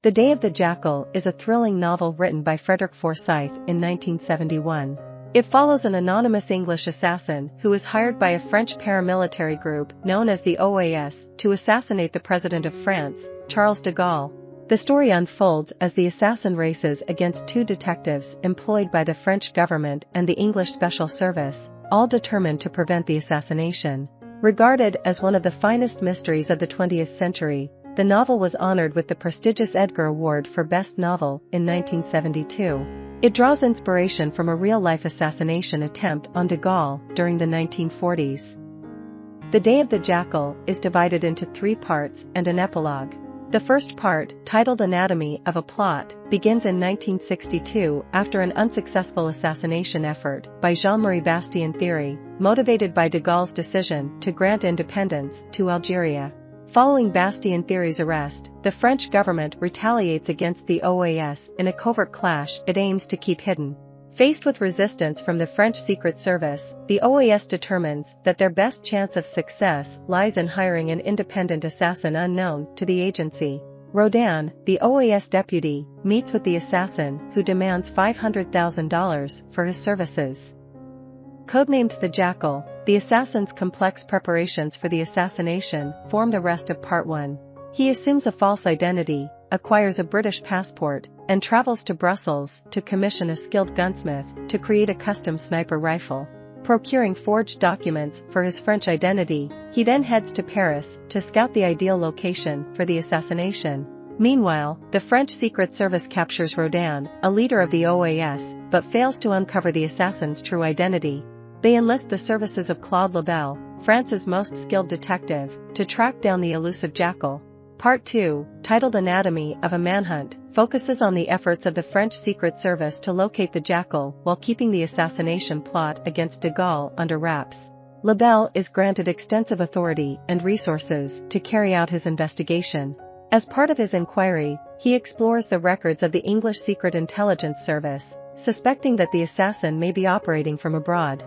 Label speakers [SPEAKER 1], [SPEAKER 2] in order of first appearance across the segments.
[SPEAKER 1] The Day of the Jackal is a thrilling novel written by Frederick Forsyth in 1971. It follows an anonymous English assassin who is hired by a French paramilitary group known as the OAS to assassinate the President of France, Charles de Gaulle. The story unfolds as the assassin races against two detectives employed by the French government and the English Special Service, all determined to prevent the assassination. Regarded as one of the finest mysteries of the 20th century, the novel was honored with the prestigious Edgar Award for Best Novel in 1972. It draws inspiration from a real-life assassination attempt on de Gaulle during the 1940s. The Day of the Jackal is divided into 3 parts and an epilogue. The first part, titled Anatomy of a Plot, begins in 1962 after an unsuccessful assassination effort by Jean-Marie Bastien Thiry, motivated by de Gaulle's decision to grant independence to Algeria. Following Bastien Thiry's arrest, the French government retaliates against the OAS in a covert clash it aims to keep hidden. Faced with resistance from the French Secret Service, the OAS determines that their best chance of success lies in hiring an independent assassin unknown to the agency. Rodin, the OAS deputy, meets with the assassin who demands $500,000 for his services. Codenamed the Jackal, the assassin's complex preparations for the assassination form the rest of Part 1. He assumes a false identity, acquires a British passport, and travels to Brussels to commission a skilled gunsmith to create a custom sniper rifle. Procuring forged documents for his French identity, he then heads to Paris to scout the ideal location for the assassination. Meanwhile, the French Secret Service captures Rodin, a leader of the OAS, but fails to uncover the assassin's true identity. They enlist the services of Claude Lebel, France's most skilled detective, to track down the elusive Jackal. Part 2, titled Anatomy of a Manhunt, focuses on the efforts of the French Secret Service to locate the Jackal while keeping the assassination plot against de Gaulle under wraps. Lebel is granted extensive authority and resources to carry out his investigation. As part of his inquiry, he explores the records of the English Secret Intelligence Service, suspecting that the assassin may be operating from abroad.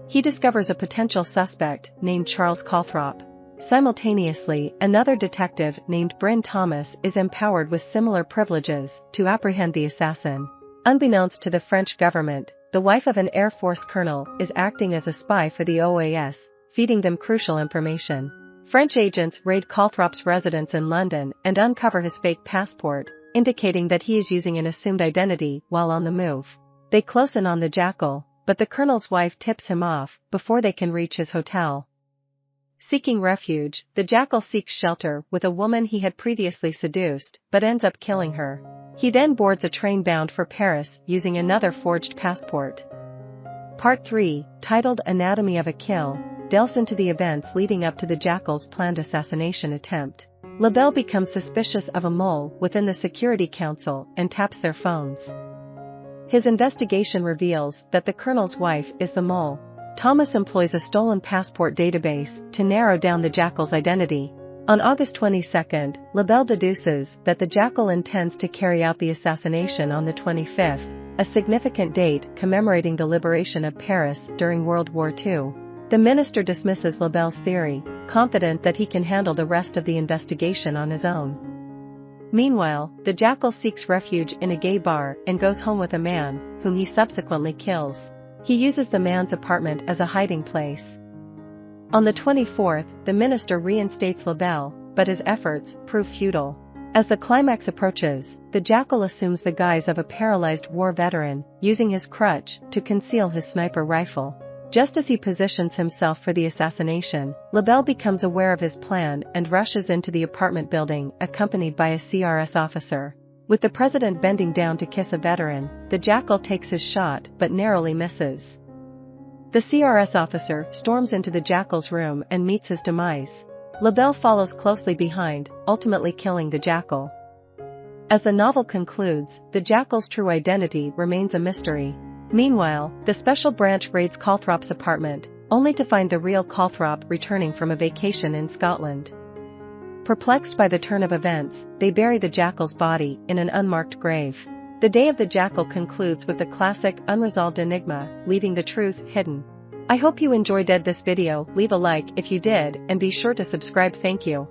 [SPEAKER 1] He discovers a potential suspect named Charles Calthrop. Simultaneously, another detective named Bryn Thomas is empowered with similar privileges to apprehend the assassin. Unbeknownst to the French government, the wife of an Air Force colonel is acting as a spy for the OAS, feeding them crucial information. French agents raid Calthrop's residence in London and uncover his fake passport, indicating that he is using an assumed identity while on the move. They close in on the Jackal, but the colonel's wife tips him off before they can reach his hotel. Seeking refuge, the Jackal seeks shelter with a woman he had previously seduced, but ends up killing her. He then boards a train bound for Paris using another forged passport. Part 3, titled Anatomy of a Kill, delves into the events leading up to the Jackal's planned assassination attempt. Lebel becomes suspicious of a mole within the Security Council and taps their phones. His investigation reveals that the colonel's wife is the mole. Thomas employs a stolen passport database to narrow down the Jackal's identity. On August 22, Lebel deduces that the Jackal intends to carry out the assassination on the 25th, a significant date commemorating the liberation of Paris during World War II. The minister dismisses Lebel's theory, confident that he can handle the rest of the investigation on his own. Meanwhile, the Jackal seeks refuge in a gay bar and goes home with a man, whom he subsequently kills. He uses the man's apartment as a hiding place. On the 24th, the minister reinstates Lebel, but his efforts prove futile. As the climax approaches, the Jackal assumes the guise of a paralyzed war veteran, using his crutch to conceal his sniper rifle. Just as he positions himself for the assassination, Lebel becomes aware of his plan and rushes into the apartment building accompanied by a CRS officer. With the president bending down to kiss a veteran, the Jackal takes his shot but narrowly misses. The CRS officer storms into the Jackal's room and meets his demise. Lebel follows closely behind, ultimately killing the Jackal. As the novel concludes, the Jackal's true identity remains a mystery. Meanwhile, the special branch raids Calthrop's apartment, only to find the real Calthrop returning from a vacation in Scotland. Perplexed by the turn of events, they bury the Jackal's body in an unmarked grave. The Day of the Jackal concludes with the classic unresolved enigma, leaving the truth hidden. I hope you enjoyed this video. Leave a like if you did and be sure to subscribe. Thank you.